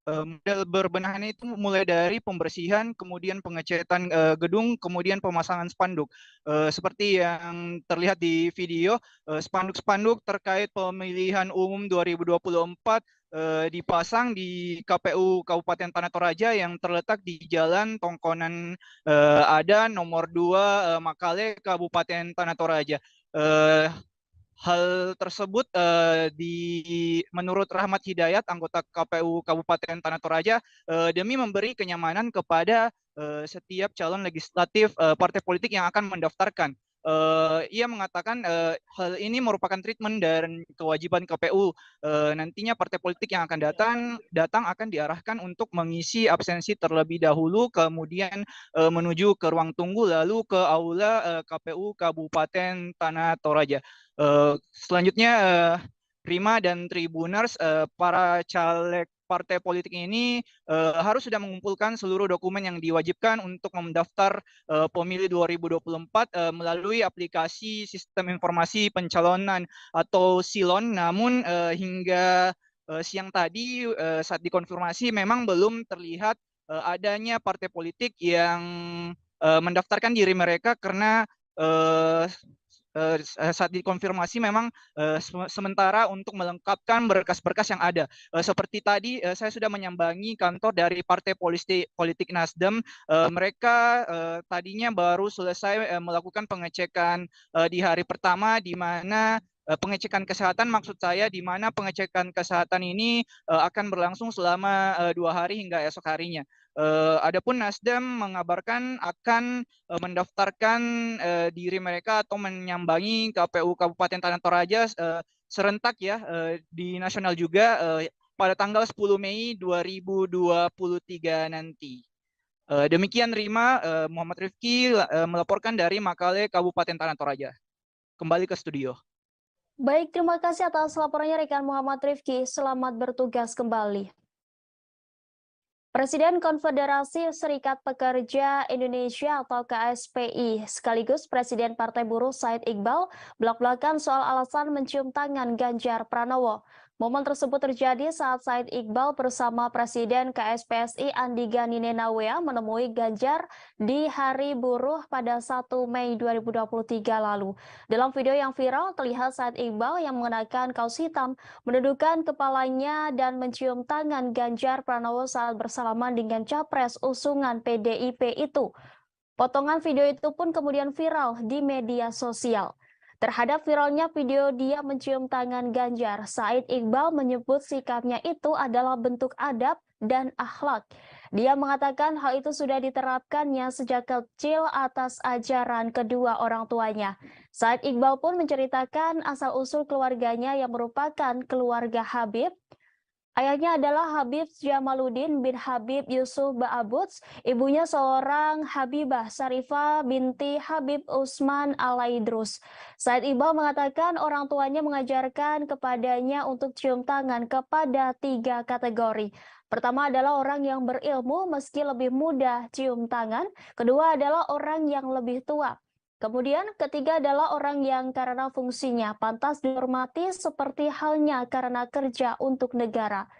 model berbenah itu mulai dari pembersihan, kemudian pengecatan gedung, kemudian pemasangan spanduk. Seperti yang terlihat di video, spanduk-spanduk terkait pemilihan umum 2024 dipasang di KPU Kabupaten Tanah Toraja yang terletak di Jalan Tongkonan ada nomor 2 Makale, Kabupaten Tanah Toraja. Hal tersebut menurut Rahmat Hidayat, anggota KPU Kabupaten Tanah Toraja, demi memberi kenyamanan kepada setiap calon legislatif partai politik yang akan mendaftarkan. Ia mengatakan hal ini merupakan treatment dan kewajiban KPU. Nantinya partai politik yang akan datang akan diarahkan untuk mengisi absensi terlebih dahulu, kemudian menuju ke ruang tunggu, lalu ke aula KPU Kabupaten Tanah Toraja. Selanjutnya, Rima dan Tribuners, para caleg partai politik ini harus sudah mengumpulkan seluruh dokumen yang diwajibkan untuk mendaftar pemilu 2024 melalui aplikasi Sistem Informasi Pencalonan atau SILON. Namun hingga siang tadi saat dikonfirmasi memang belum terlihat adanya partai politik yang mendaftarkan diri mereka karena saat dikonfirmasi memang sementara untuk melengkapkan berkas-berkas yang ada. Seperti tadi saya sudah menyambangi kantor dari Partai Politik Nasdem. Mereka tadinya baru selesai melakukan pengecekan di hari pertama, di mana pengecekan kesehatan, maksud saya di mana pengecekan kesehatan ini akan berlangsung selama 2 hari hingga esok harinya. Adapun Nasdem mengabarkan akan mendaftarkan diri mereka atau menyambangi KPU Kabupaten Tanah Toraja serentak ya di nasional juga pada tanggal 10 Mei 2023 nanti. Demikian Rima, Muhammad Rifki melaporkan dari Makale, Kabupaten Tanah Toraja. Kembali ke studio. Baik, terima kasih atas laporannya rekan Muhammad Rifki. Selamat bertugas kembali. Presiden Konfederasi Serikat Pekerja Indonesia atau KSPI sekaligus Presiden Partai Buruh Said Iqbal belak-belakan soal alasan mencium tangan Ganjar Pranowo. Momen tersebut terjadi saat Said Iqbal bersama Presiden KSPSI Andi Gani Nenawea menemui Ganjar di Hari Buruh pada 1 Mei 2023 lalu. Dalam video yang viral terlihat Said Iqbal yang mengenakan kaos hitam menundukkan kepalanya dan mencium tangan Ganjar Pranowo saat bersalaman dengan capres usungan PDIP itu. Potongan video itu pun kemudian viral di media sosial. Terhadap viralnya video dia mencium tangan Ganjar, Said Iqbal menyebut sikapnya itu adalah bentuk adab dan akhlak. Dia mengatakan hal itu sudah diterapkannya sejak kecil atas ajaran kedua orang tuanya. Said Iqbal pun menceritakan asal-usul keluarganya yang merupakan keluarga Habib. Ayahnya adalah Habib Jamaluddin bin Habib Yusuf Ba'abuds, ibunya seorang Habibah Sarifah binti Habib Usman Alaidrus. Said Iqbal mengatakan orang tuanya mengajarkan kepadanya untuk cium tangan kepada 3 kategori. Pertama adalah orang yang berilmu meski lebih mudah cium tangan, kedua adalah orang yang lebih tua. Kemudian ketiga adalah orang yang karena fungsinya pantas dihormati seperti halnya karena kerja untuk negara.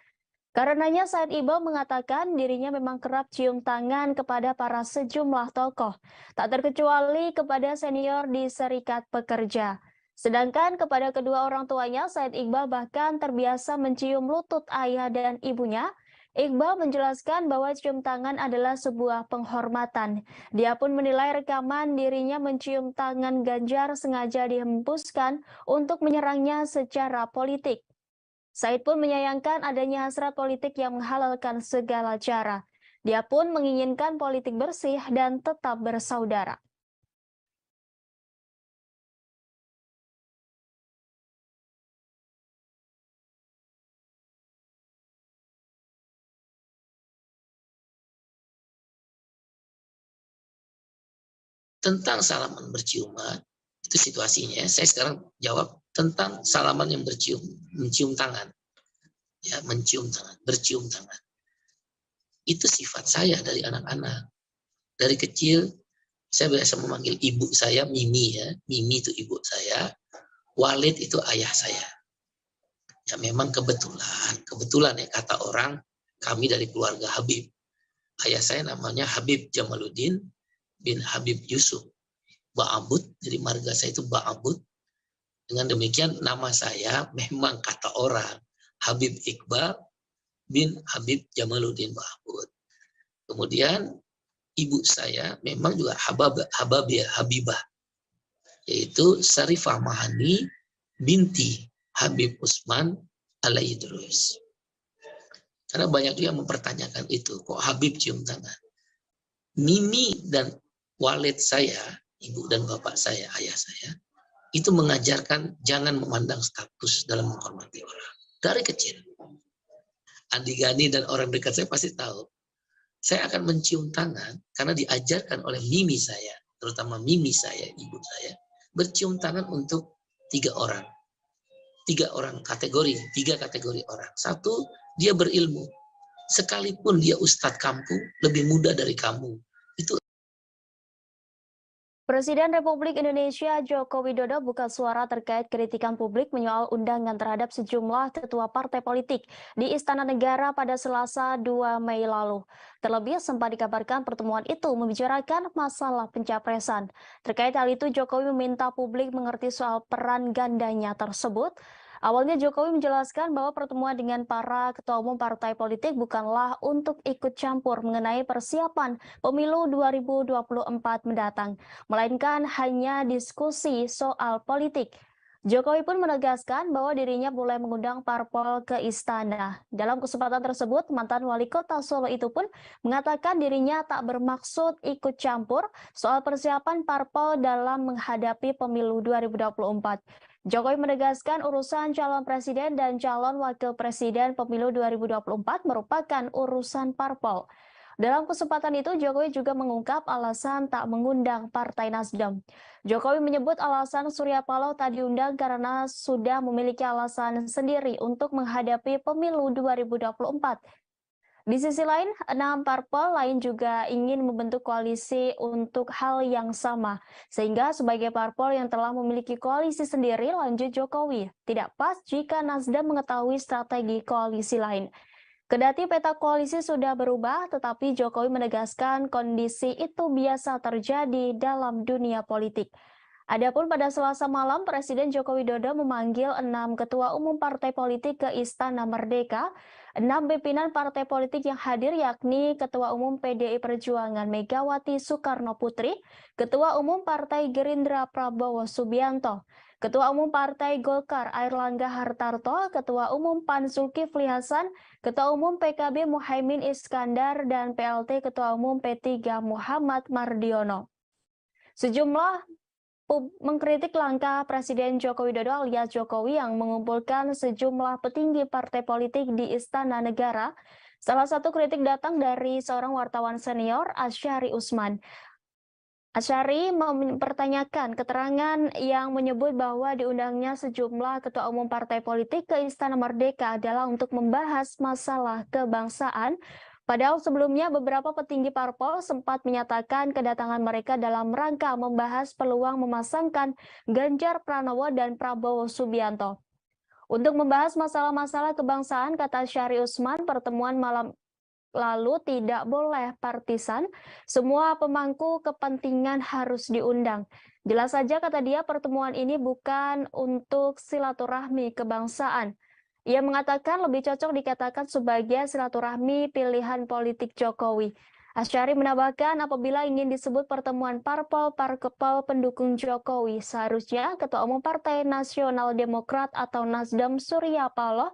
Karenanya Said Iqbal mengatakan dirinya memang kerap cium tangan kepada para sejumlah tokoh, tak terkecuali kepada senior di Serikat Pekerja. Sedangkan kepada kedua orang tuanya, Said Iqbal bahkan terbiasa mencium lutut ayah dan ibunya. Iqbal menjelaskan bahwa cium tangan adalah sebuah penghormatan. Dia pun menilai rekaman dirinya mencium tangan Ganjar sengaja dihembuskan untuk menyerangnya secara politik. Said pun menyayangkan adanya hasrat politik yang menghalalkan segala cara. Dia pun menginginkan politik bersih dan tetap bersaudara. Tentang salaman berciuman, itu situasinya. Saya sekarang jawab tentang salaman yang mencium tangan. Ya, mencium tangan, bercium tangan. Itu sifat saya dari anak-anak. Dari kecil, saya biasa memanggil ibu saya Mimi ya. Mimi itu ibu saya, Walid itu ayah saya. Ya memang kebetulan ya kata orang, kami dari keluarga Habib. Ayah saya namanya Habib Jamaluddin bin Habib Yusuf Ba'abud, jadi marga saya itu Ba'abud. Dengan demikian nama saya memang kata orang Habib Iqbal bin Habib Jamaluddin Ba'abud. Kemudian ibu saya memang juga Habibah, yaitu Sarifah Mahani binti Habib Usman Alaidrus. Karena banyak juga yang mempertanyakan itu, kok Habib cium tangan? Mimi dan Walid saya, ibu dan bapak saya, ayah saya, itu mengajarkan jangan memandang status dalam menghormati orang. Dari kecil. Andi Gani dan orang dekat saya pasti tahu. Saya akan mencium tangan karena diajarkan oleh Mimi saya, terutama Mimi saya, ibu saya, bercium tangan untuk 3 orang. 3 kategori orang. 1, dia berilmu. sekalipun dia ustadz kampung, lebih muda dari kamu. Itu Presiden Republik Indonesia Joko Widodo buka suara terkait kritikan publik menyoal undangan terhadap sejumlah ketua partai politik di Istana Negara pada Selasa 2 Mei lalu. Terlebih sempat dikabarkan pertemuan itu membicarakan masalah pencapresan. Terkait hal itu, Jokowi meminta publik mengerti soal peran gandanya tersebut. Awalnya Jokowi menjelaskan bahwa pertemuan dengan para ketua umum partai politik bukanlah untuk ikut campur mengenai persiapan pemilu 2024 mendatang, melainkan hanya diskusi soal politik. Jokowi pun menegaskan bahwa dirinya mulai mengundang parpol ke istana. Dalam kesempatan tersebut, mantan wali kota Solo itu pun mengatakan dirinya tak bermaksud ikut campur soal persiapan parpol dalam menghadapi pemilu 2024. Jokowi menegaskan urusan calon presiden dan calon wakil presiden pemilu 2024 merupakan urusan parpol. Dalam kesempatan itu, Jokowi juga mengungkap alasan tak mengundang Partai Nasdem. Jokowi menyebut alasan Surya Paloh tak diundang karena sudah memiliki alasan sendiri untuk menghadapi pemilu 2024. Di sisi lain, 6 parpol lain juga ingin membentuk koalisi untuk hal yang sama. Sehingga sebagai parpol yang telah memiliki koalisi sendiri, lanjut Jokowi, tidak pas jika Nasdem mengetahui strategi koalisi lain. Kendati peta koalisi sudah berubah, tetapi Jokowi menegaskan kondisi itu biasa terjadi dalam dunia politik. Adapun pada Selasa malam, Presiden Joko Widodo memanggil 6 ketua umum partai politik ke Istana Merdeka. 6 pimpinan partai politik yang hadir yakni Ketua Umum PDI Perjuangan Megawati Soekarno Putri, Ketua Umum Partai Gerindra Prabowo Subianto, Ketua Umum Partai Golkar Airlangga Hartarto, Ketua Umum PAN Zulkifli Hasan, Ketua Umum PKB Muhaimin Iskandar, dan PLT Ketua Umum P3 Muhammad Mardiono. Sejumlah mengkritik langkah Presiden Joko Widodo alias Jokowi yang mengumpulkan sejumlah petinggi partai politik di Istana Negara. Salah satu kritik datang dari seorang wartawan senior, Asyari Usman. Asyari mempertanyakan keterangan yang menyebut bahwa diundangnya sejumlah ketua umum partai politik ke Istana Merdeka adalah untuk membahas masalah kebangsaan. Padahal sebelumnya beberapa petinggi parpol sempat menyatakan kedatangan mereka dalam rangka membahas peluang memasangkan Ganjar Pranowo dan Prabowo Subianto. Untuk membahas masalah-masalah kebangsaan, kata Syari Usman, pertemuan malam lalu tidak boleh partisan, semua pemangku kepentingan harus diundang. Jelas saja, kata dia, pertemuan ini bukan untuk silaturahmi kebangsaan. Ia mengatakan lebih cocok dikatakan sebagai silaturahmi pilihan politik Jokowi. Asyari menambahkan apabila ingin disebut pertemuan parpol pendukung Jokowi, seharusnya Ketua Umum Partai Nasional Demokrat atau Nasdem Surya Paloh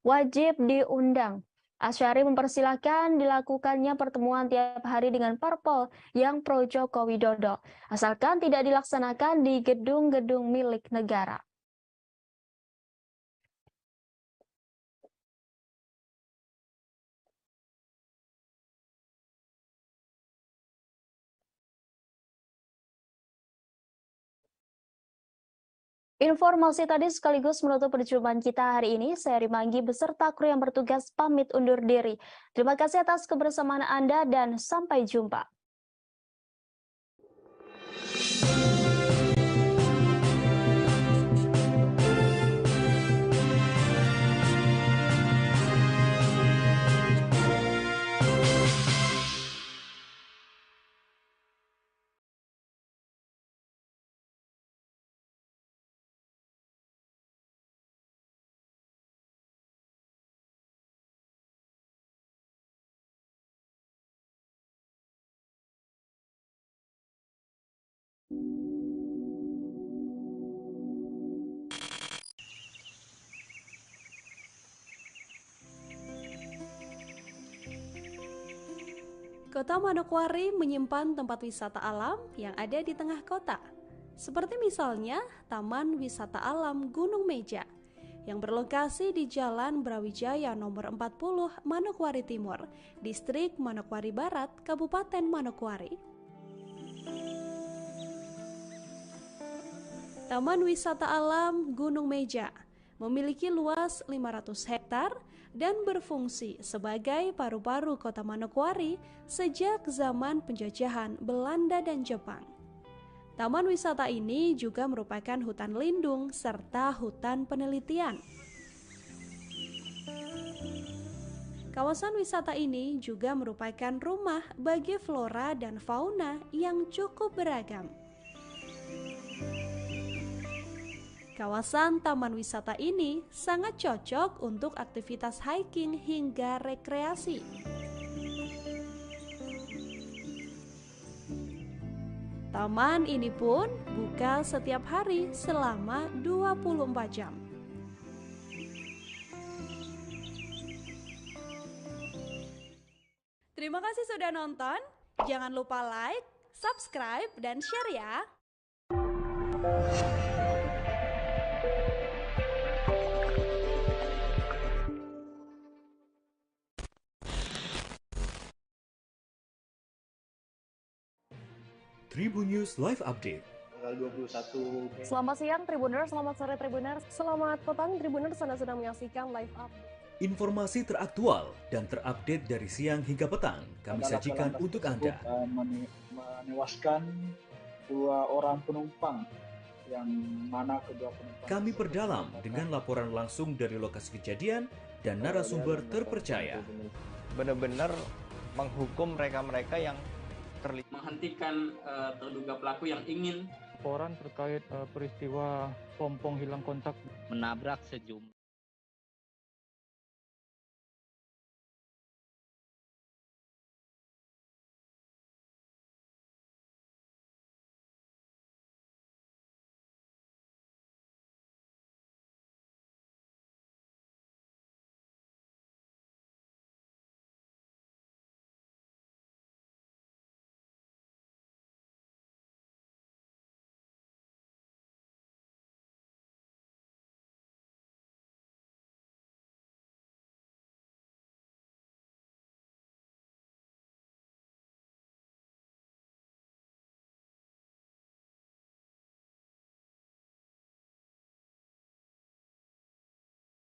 wajib diundang. Asyari mempersilahkan dilakukannya pertemuan tiap hari dengan parpol yang pro Joko Widodo, asalkan tidak dilaksanakan di gedung-gedung milik negara. Informasi tadi sekaligus menutup perjumpaan kita hari ini. Saya Rimanggi beserta kru yang bertugas pamit undur diri. Terima kasih atas kebersamaan Anda dan sampai jumpa. Kota Manokwari menyimpan tempat wisata alam yang ada di tengah kota, seperti misalnya Taman Wisata Alam Gunung Meja yang berlokasi di Jalan Brawijaya nomor 40 Manokwari Timur, Distrik Manokwari Barat, Kabupaten Manokwari. Taman Wisata Alam Gunung Meja memiliki luas 500 hektar dan berfungsi sebagai paru-paru kota Manokwari sejak zaman penjajahan Belanda dan Jepang. Taman wisata ini juga merupakan hutan lindung serta hutan penelitian. Kawasan wisata ini juga merupakan rumah bagi flora dan fauna yang cukup beragam. Kawasan taman wisata ini sangat cocok untuk aktivitas hiking hingga rekreasi. Taman ini pun buka setiap hari selama 24 jam. Terima kasih sudah nonton. Jangan lupa like, subscribe, dan share ya. Tribun News Live Update. Tanggal 21. Selamat siang Tribuners, selamat sore Tribuners, selamat petang Tribuners, Anda sedang menyaksikan live update. Informasi teraktual dan terupdate dari siang hingga petang kami sajikan untuk Anda. Menewaskan 2 orang penumpang, yang mana kedua penumpang. Kami perdalam dengan laporan langsung dari lokasi kejadian dan narasumber terpercaya. Benar-benar menghukum mereka-mereka yang menghentikan terduga pelaku yang ingin laporan terkait peristiwa pompong hilang kontak menabrak sejumlah